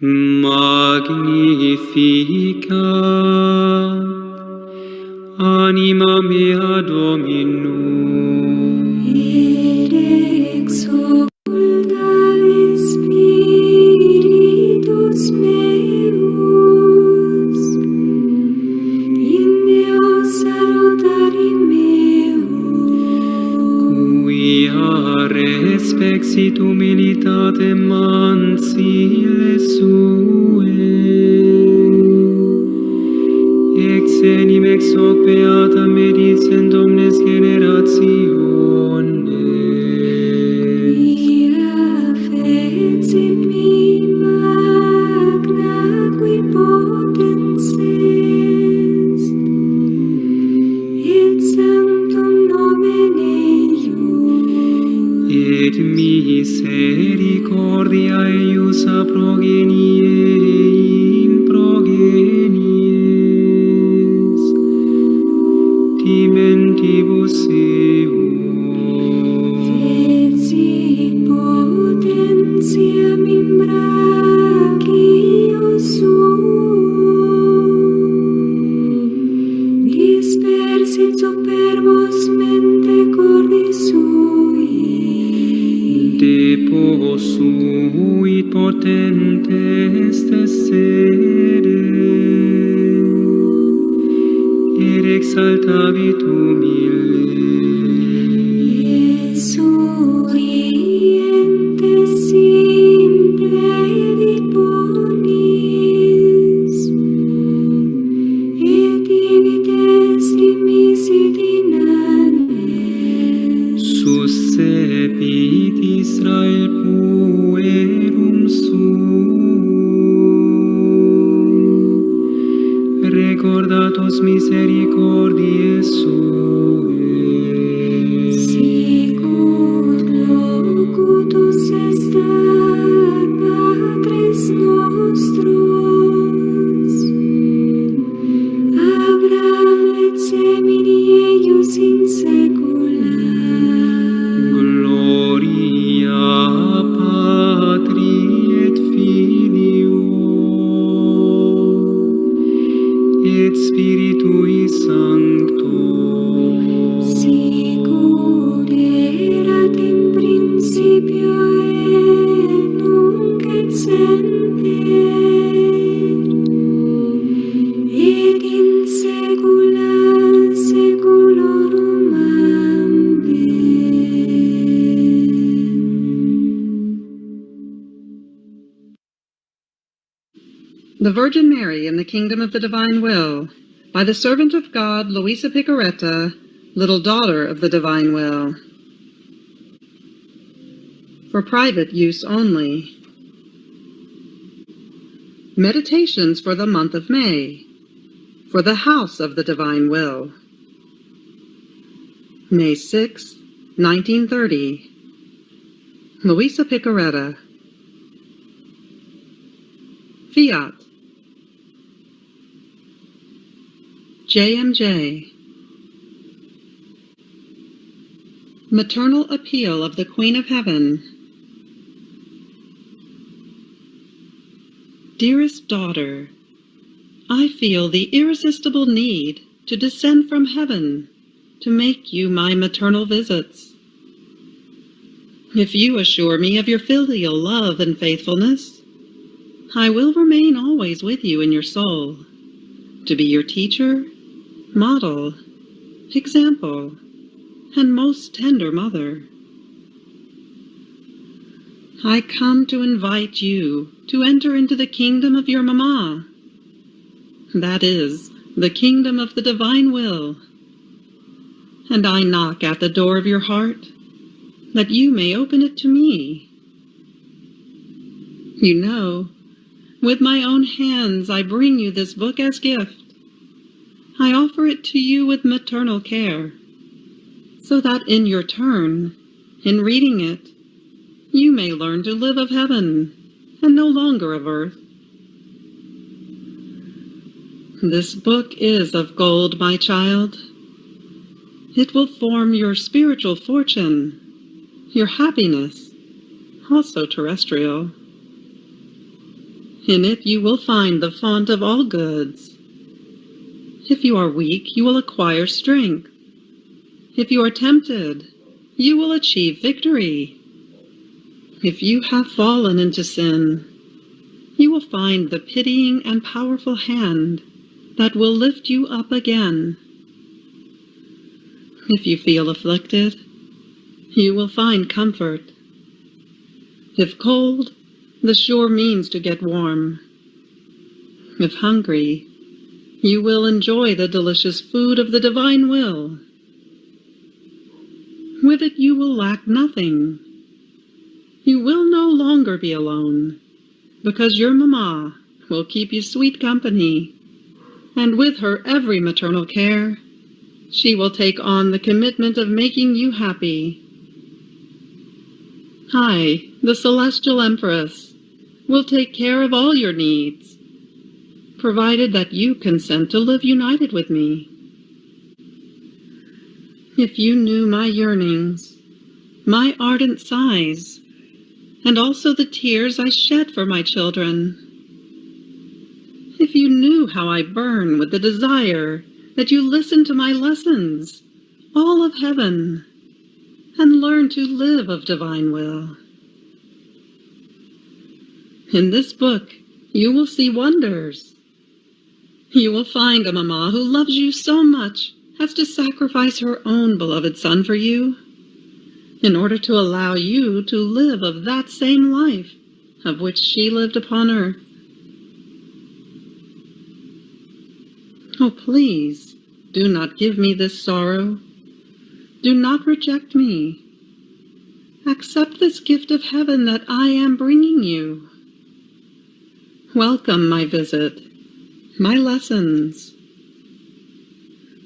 Magnificat anima mea Dominum, et exsultat spiritus meus in Deo salutari meum, quia respexit humilitatem mansile sue, ex enim ex hoc beata medicent omnes generationes. quia fecit me magna qui potens est, et sanctum nomen eius, Et misericordia eius a progenie in progenies, timentibus eum, fecit potentiam in brachio suum, dispersit superbos mente cordis sui, deposuit potentes tessere, et exaltavit humile. Suriente simple vit bonis, et divit est misit inanes, Suscepit Israel puerum suum, recordatos misericordiae suae. sicut locutus est ad patres nostros, Abraham et semini eius in saecula. Gloria Patri et Filio et Spiritui Sancto, Sicut erat in principio et nunc et semper, et in saecula saeculorum. Amen. The Virgin Mary in the Kingdom of the Divine Will, by the servant of God, Luisa Picaretta, little daughter of the Divine Will. For private use only. Meditations for the month of May, for the House of the Divine Will. May 6, 1930. Luisa Picaretta. Fiat. JMJ. Maternal Appeal of the Queen of Heaven. Dearest daughter, I feel the irresistible need to descend from heaven to make you my maternal visits. If you assure me of your filial love and faithfulness, I will remain always with you in your soul, to be your teacher, model, example, and most tender mother. I come to invite you to enter into the kingdom of your Mama, that is, the kingdom of the Divine Will, and I knock at the door of your heart, that you may open it to me. You know, with my own hands I bring you this book as gift. I offer it to you with maternal care, so that in your turn, in reading it, you may learn to live of heaven and no longer of earth. This book is of gold, my child. It will form your spiritual fortune, your happiness, also terrestrial. In it you will find the font of all goods. If you are weak, you will acquire strength. If you are tempted, you will achieve victory. If you have fallen into sin, you will find the pitying and powerful hand that will lift you up again. If you feel afflicted, you will find comfort. If cold, the sure means to get warm. If hungry, you will enjoy the delicious food of the divine will. With it you will lack nothing. You will no longer be alone, because your Mama will keep you sweet company, and with her every maternal care, she will take on the commitment of making you happy. I, the Celestial Empress, will take care of all your needs, provided that you consent to live united with me. If you knew my yearnings, my ardent sighs, and also the tears I shed for my children, if you knew how I burn with the desire that you listen to my lessons, all of heaven, and learn to live of divine will. In this book, you will see wonders. You will find a Mama who loves you so much as to sacrifice her own beloved son for you, in order to allow you to live of that same life of which she lived upon earth. Oh, please, do not give me this sorrow. Do not reject me. Accept this gift of heaven that I am bringing you. Welcome my visit, my lessons.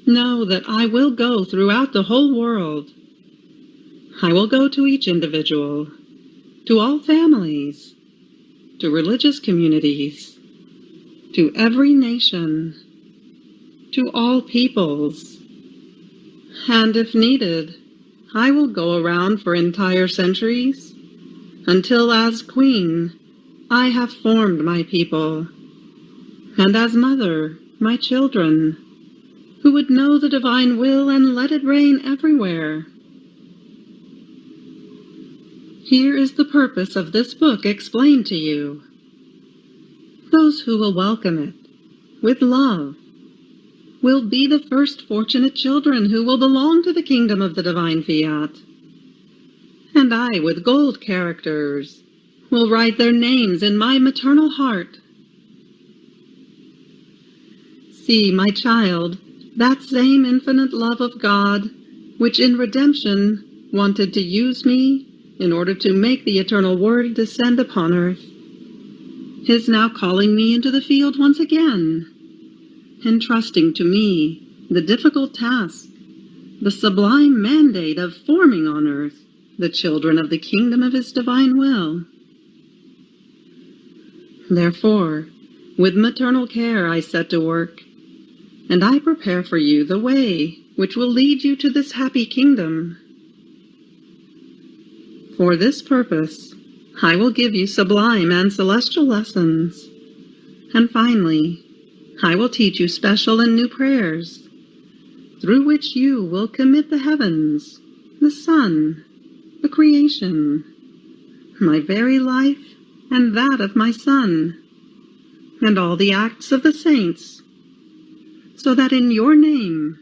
Know that I will go throughout the whole world. I will go to each individual, to all families, to religious communities, to every nation, to all peoples. And if needed, I will go around for entire centuries, until as queen, I have formed my people, and as mother, my children, who would know the divine will and let it reign everywhere. Here is the purpose of this book explained to you. Those who will welcome it, with love, will be the first fortunate children who will belong to the kingdom of the divine fiat. And I, with gold characters, will write their names in my maternal heart. See, my child, that same infinite love of God, which in redemption wanted to use me in order to make the eternal word descend upon earth, is now calling me into the field once again, entrusting to me the difficult task, the sublime mandate of forming on earth the children of the kingdom of his divine will. Therefore, with maternal care I set to work, and I prepare for you the way which will lead you to this happy kingdom. For this purpose, I will give you sublime and celestial lessons, and finally, I will teach you special and new prayers, through which you will commit the heavens, the sun, the creation, my very life and that of my Son, and all the acts of the saints, so that in your name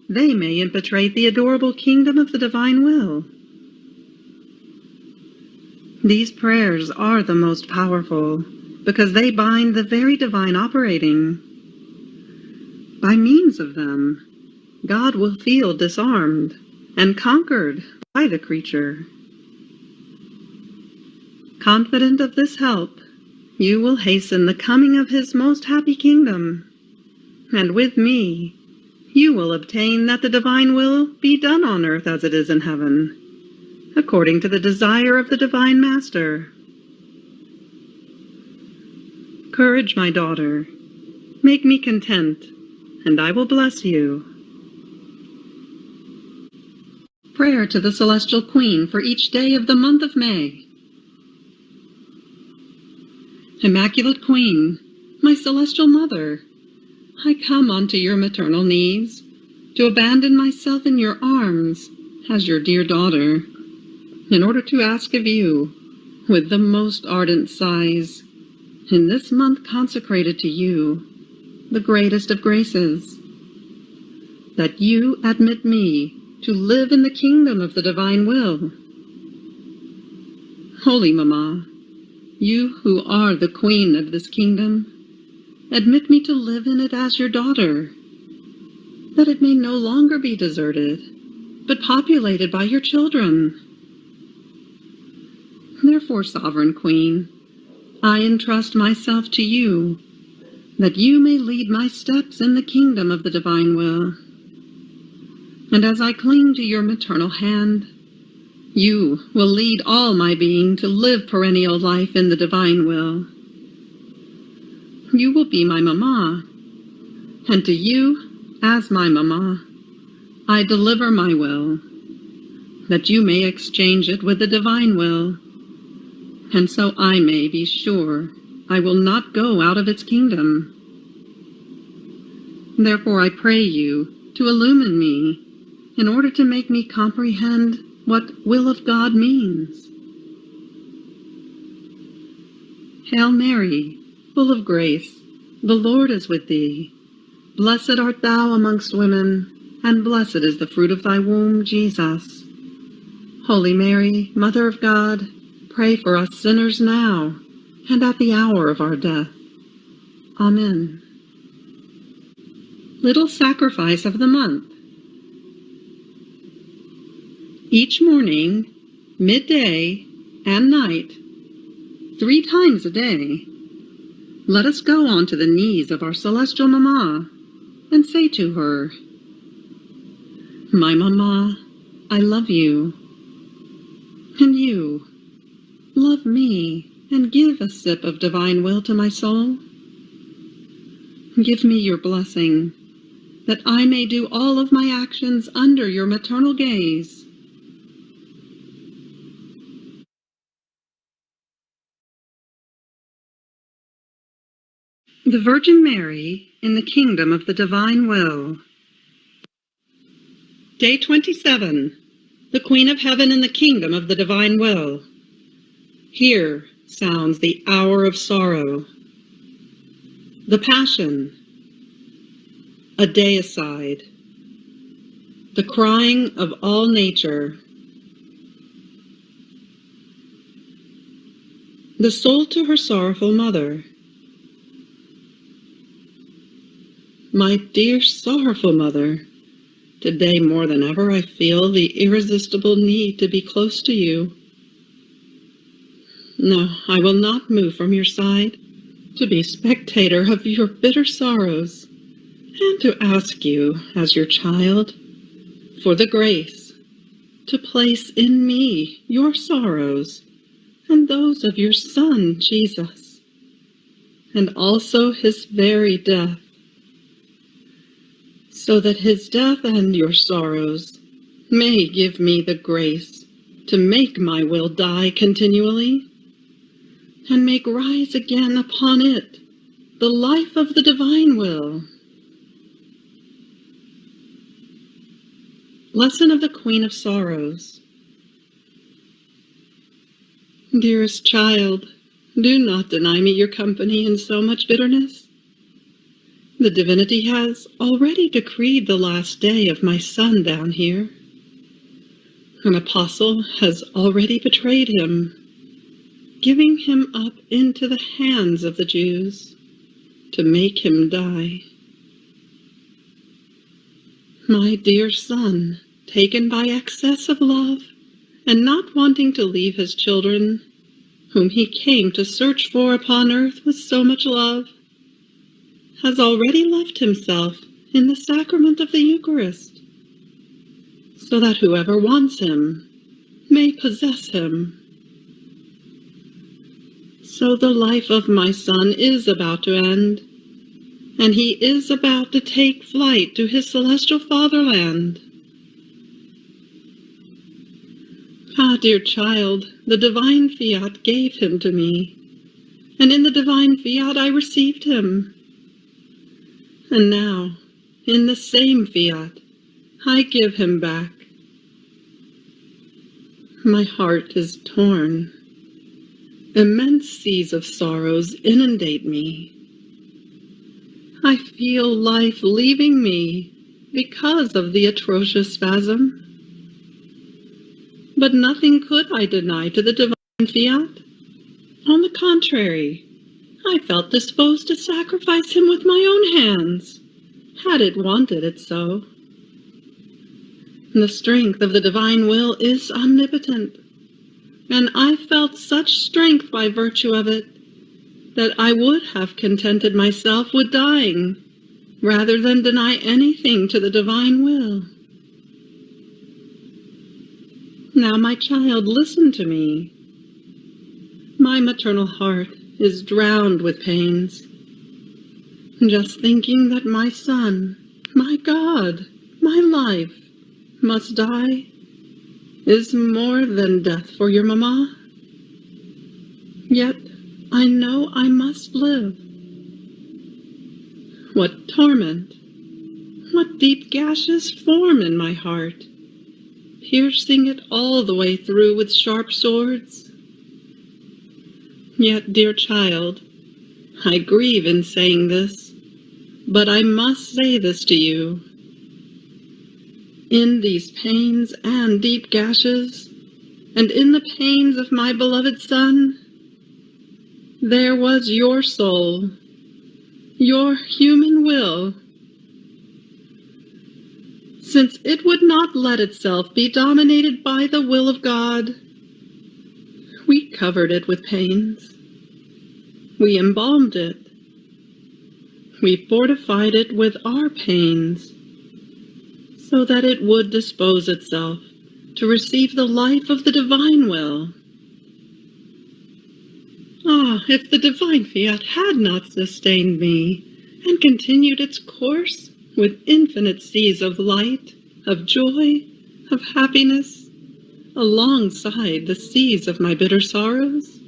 they may impetrate the adorable kingdom of the divine will. These prayers are the most powerful, because they bind the very divine operating. By means of them, God will feel disarmed and conquered by the creature. Confident of this help, you will hasten the coming of his most happy kingdom, and with me, you will obtain that the divine will be done on earth as it is in heaven, according to the desire of the divine Master. Courage, my daughter. Make me content, and I will bless you. Prayer to the Celestial Queen for each day of the month of May. Immaculate Queen, my celestial mother, I come onto your maternal knees to abandon myself in your arms as your dear daughter, in order to ask of you, with the most ardent sighs, in this month consecrated to you, the greatest of graces, that you admit me to live in the kingdom of the divine will. Holy Mamma, you who are the queen of this kingdom, admit me to live in it as your daughter, that it may no longer be deserted, but populated by your children. Therefore, Sovereign Queen, I entrust myself to you, that you may lead my steps in the kingdom of the divine will. And as I cling to your maternal hand, you will lead all my being to live perennial life in the divine will. You will be my Mamma, and to you, as my Mamma, I deliver my will, that you may exchange it with the divine will, and so I may be sure I will not go out of its kingdom. Therefore I pray you to illumine me, in order to make me comprehend what will of God means. Hail Mary, full of grace, the Lord is with thee. Blessed art thou amongst women, and blessed is the fruit of thy womb, Jesus. Holy Mary, Mother of God, pray for us sinners now, and at the hour of our death. Amen. Little Sacrifice of the Month. Each morning, midday, and night, 3 times a day, let us go onto the knees of our celestial Mamma and say to her, My Mamma, I love you, and you, love me, and give a sip of divine will to my soul. Give me your blessing, that I may do all of my actions under your maternal gaze. The Virgin Mary in the Kingdom of the Divine Will. Day 27. The Queen of Heaven in the Kingdom of the Divine Will. Here sounds the hour of sorrow. The Passion. A deicide. The crying of all nature. The soul to her sorrowful mother. My dear sorrowful mother, today more than ever I feel the irresistible need to be close to you. No, I will not move from your side to be spectator of your bitter sorrows, and to ask you, as your child, for the grace to place in me your sorrows and those of your Son, Jesus, and also his very death, so that his death and your sorrows may give me the grace to make my will die continually, and make rise again upon it the life of the divine will. Lesson of the Queen of Sorrows. Dearest child, do not deny me your company in so much bitterness. The divinity has already decreed the last day of my son down here. An apostle has already betrayed him, giving him up into the hands of the Jews to make him die. My dear son, taken by excess of love, and not wanting to leave his children, whom he came to search for upon earth with so much love, has already left himself in the sacrament of the Eucharist, so that whoever wants him may possess him. So the life of my son is about to end, and he is about to take flight to his celestial fatherland. Ah, dear child, the divine fiat gave him to me, and in the divine fiat I received him. And now, in the same fiat, I give him back. My heart is torn. Immense seas of sorrows inundate me. I feel life leaving me because of the atrocious spasm. But nothing could I deny to the divine fiat. On the contrary, I felt disposed to sacrifice him with my own hands, had it wanted it so. The strength of the divine will is omnipotent, and I felt such strength by virtue of it that I would have contented myself with dying rather than deny anything to the divine will. Now, my child, listen to me. My maternal heart is drowned with pains. Just thinking that my son, my God, my life, must die is more than death for your mamma. Yet I know I must live. What torment, what deep gashes form in my heart, piercing it all the way through with sharp swords. Yet, dear child, I grieve in saying this, but I must say this to you. In these pains and deep gashes, and in the pains of my beloved son, there was your soul, your human will. Since it would not let itself be dominated by the will of God, we covered it with pains. We embalmed it. We fortified it with our pains, so that it would dispose itself to receive the life of the divine will. Ah, if the divine fiat had not sustained me and continued its course with infinite seas of light, of joy, of happiness, alongside the seas of my bitter sorrows,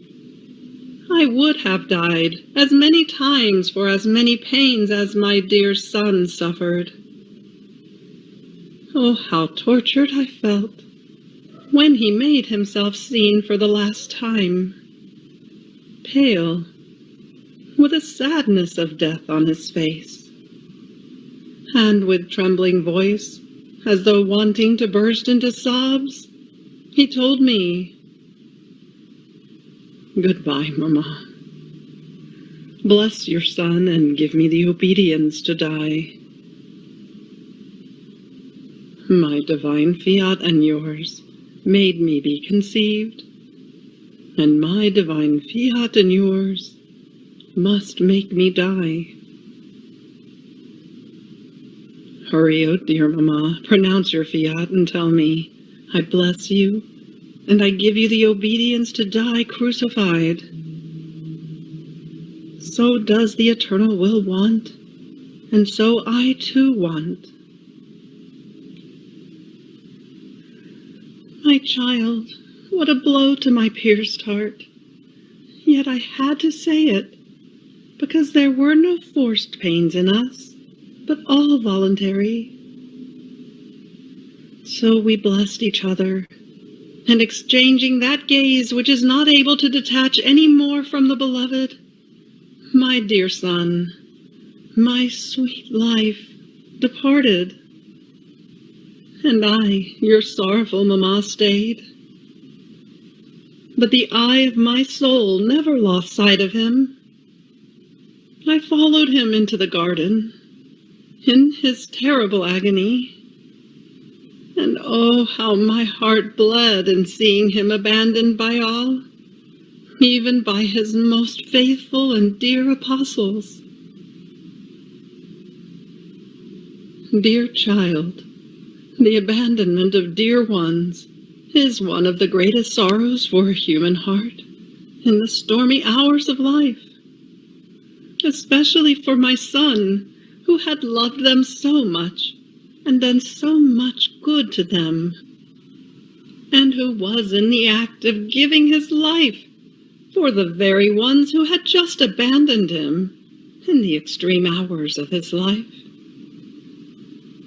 I would have died as many times for as many pains as my dear son suffered. Oh, how tortured I felt when he made himself seen for the last time, pale, with a sadness of death on his face, and with trembling voice, as though wanting to burst into sobs, he told me, "Goodbye, Mamma. Bless your son and give me the obedience to die." My divine fiat and yours made me be conceived, and my divine fiat and yours must make me die. Hurry out, dear Mamma, pronounce your fiat and tell me, I bless you, and I give you the obedience to die crucified. So does the eternal will want, and so I too want. My child, what a blow to my pierced heart. Yet I had to say it, because there were no forced pains in us, but all voluntary. So we blessed each other, and exchanging that gaze which is not able to detach any more from the beloved, my dear son, my sweet life, departed. And I, your sorrowful mamma, stayed. But the eye of my soul never lost sight of him. I followed him into the garden, in his terrible agony. And oh, how my heart bled in seeing him abandoned by all, even by his most faithful and dear apostles. Dear child, the abandonment of dear ones is one of the greatest sorrows for a human heart in the stormy hours of life, especially for my son, who had loved them so much and done so much good to them, and who was in the act of giving his life for the very ones who had just abandoned him in the extreme hours of his life.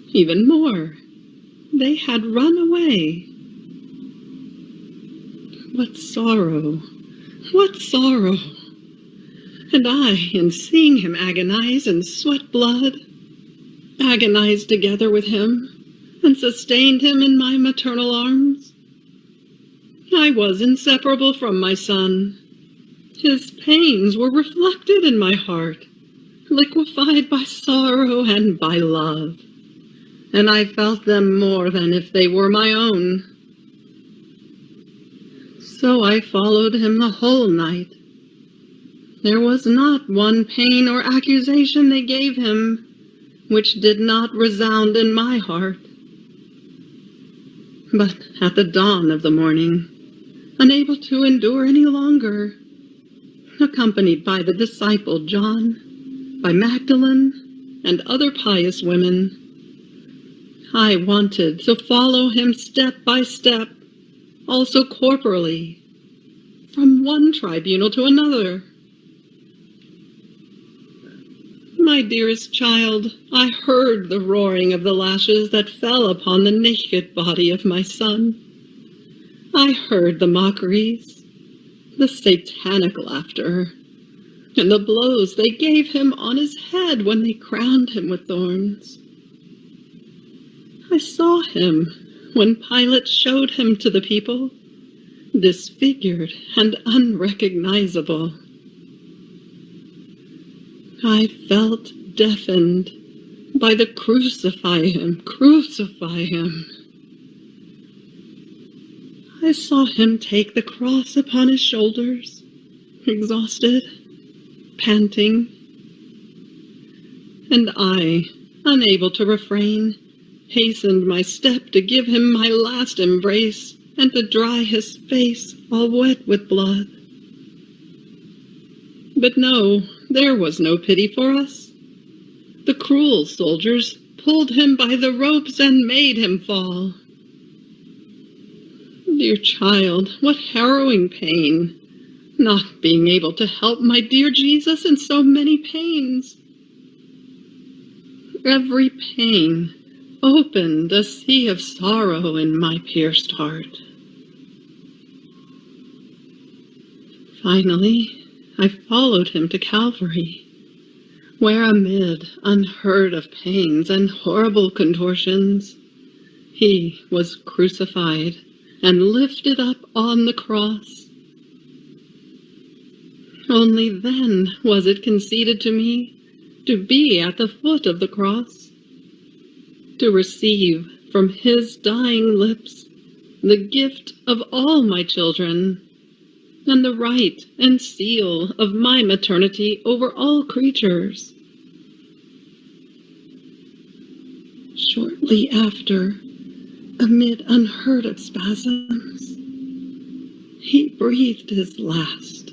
Even more, they had run away. What sorrow! What sorrow! And I, in seeing him agonize and sweat blood, agonized together with him and sustained him in my maternal arms. I was inseparable from my son. His pains were reflected in my heart, liquefied by sorrow and by love, and I felt them more than if they were my own. So I followed him the whole night. There was not one pain or accusation they gave him which did not resound in my heart. But at the dawn of the morning, unable to endure any longer, accompanied by the disciple John, by Magdalene, and other pious women, I wanted to follow him step by step, also corporally, from one tribunal to another. My dearest child, I heard the roaring of the lashes that fell upon the naked body of my son. I heard the mockeries, the satanic laughter, and the blows they gave him on his head when they crowned him with thorns. I saw him when Pilate showed him to the people, disfigured and unrecognizable. I felt deafened by the crucify him, crucify him. I saw him take the cross upon his shoulders, exhausted, panting, and I, unable to refrain, hastened my step to give him my last embrace and to dry his face all wet with blood. But no, there was no pity for us. The cruel soldiers pulled him by the ropes and made him fall. Dear child, what harrowing pain, not being able to help my dear Jesus in so many pains. Every pain opened a sea of sorrow in my pierced heart. Finally, I followed him to Calvary, where amid unheard of pains and horrible contortions, he was crucified and lifted up on the cross. Only then was it conceded to me to be at the foot of the cross, to receive from his dying lips the gift of all my children, and the right and seal of my maternity over all creatures. Shortly after, amid unheard of spasms, he breathed his last.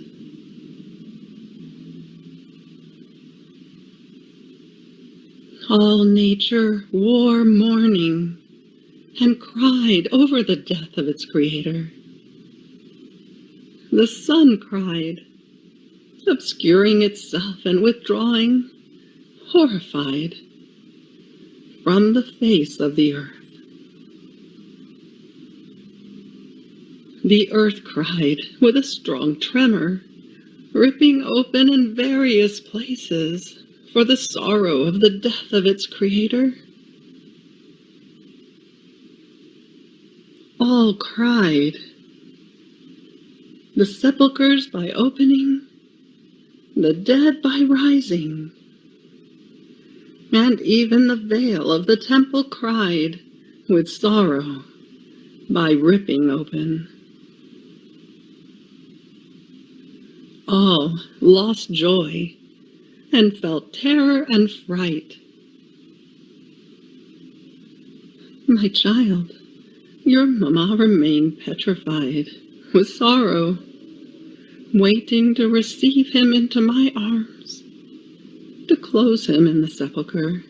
All nature wore mourning and cried over the death of its creator. The sun cried, obscuring itself and withdrawing, horrified, from the face of the earth. The earth cried with a strong tremor, ripping open in various places for the sorrow of the death of its creator. All cried, the sepulchres by opening, the dead by rising, and even the veil of the temple cried with sorrow by ripping open. All lost joy and felt terror and fright. My child, your mamma remained petrified with sorrow, waiting to receive him into my arms, to close him in the sepulchre.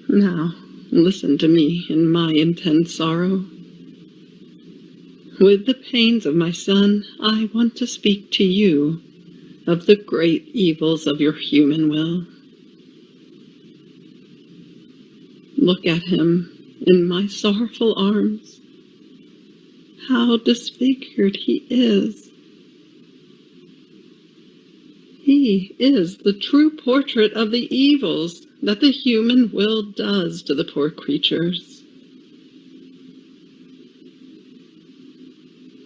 Now, listen to me in my intense sorrow. With the pains of my son, I want to speak to you of the great evils of your human will. Look at him in my sorrowful arms. How disfigured he is. He is the true portrait of the evils that the human will does to the poor creatures.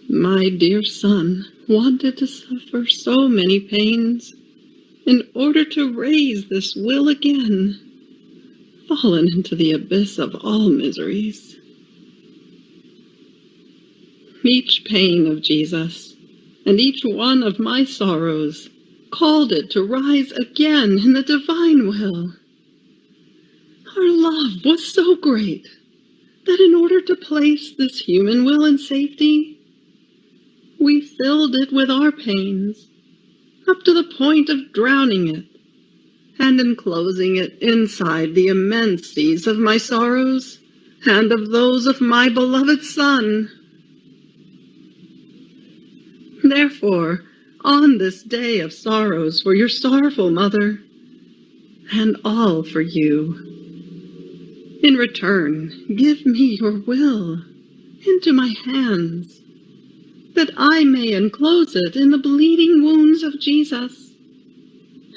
My dear son wanted to suffer so many pains in order to raise this will again, fallen into the abyss of all miseries. Each pain of Jesus and each one of my sorrows called it to rise again in the divine will. Our love was so great that in order to place this human will in safety, we filled it with our pains, up to the point of drowning it, and enclosing it inside the immense seas of my sorrows and of those of my beloved Son. Therefore, on this day of sorrows for your sorrowful mother, and all for you, in return, give me your will into my hands, that I may enclose it in the bleeding wounds of Jesus,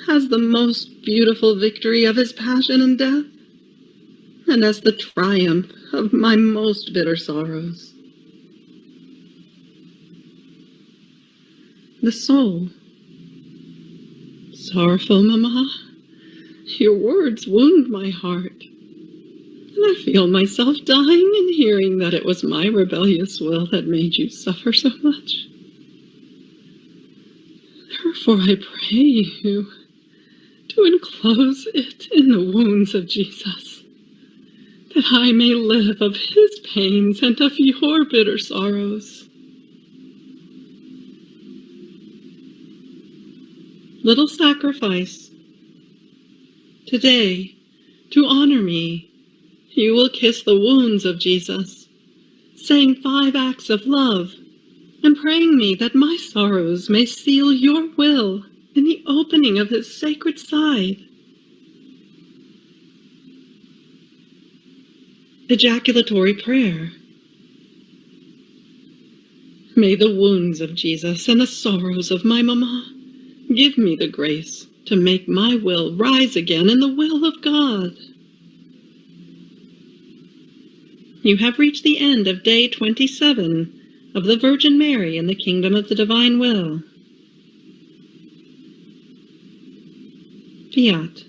as the most beautiful victory of his passion and death, and as the triumph of my most bitter sorrows. The soul. Sorrowful Mamma, your words wound my heart, and I feel myself dying in hearing that it was my rebellious will that made you suffer so much. Therefore I pray you to enclose it in the wounds of Jesus, that I may live of his pains and of your bitter sorrows. Little sacrifice. Today, to honor me, you will kiss the wounds of Jesus, saying 5 acts of love, and praying me that my sorrows may seal your will in the opening of his sacred side. Ejaculatory prayer. May the wounds of Jesus and the sorrows of my Mamma give me the grace to make my will rise again in the will of God. You have reached the end of day 27 of the Virgin Mary in the Kingdom of the Divine Will. Fiat.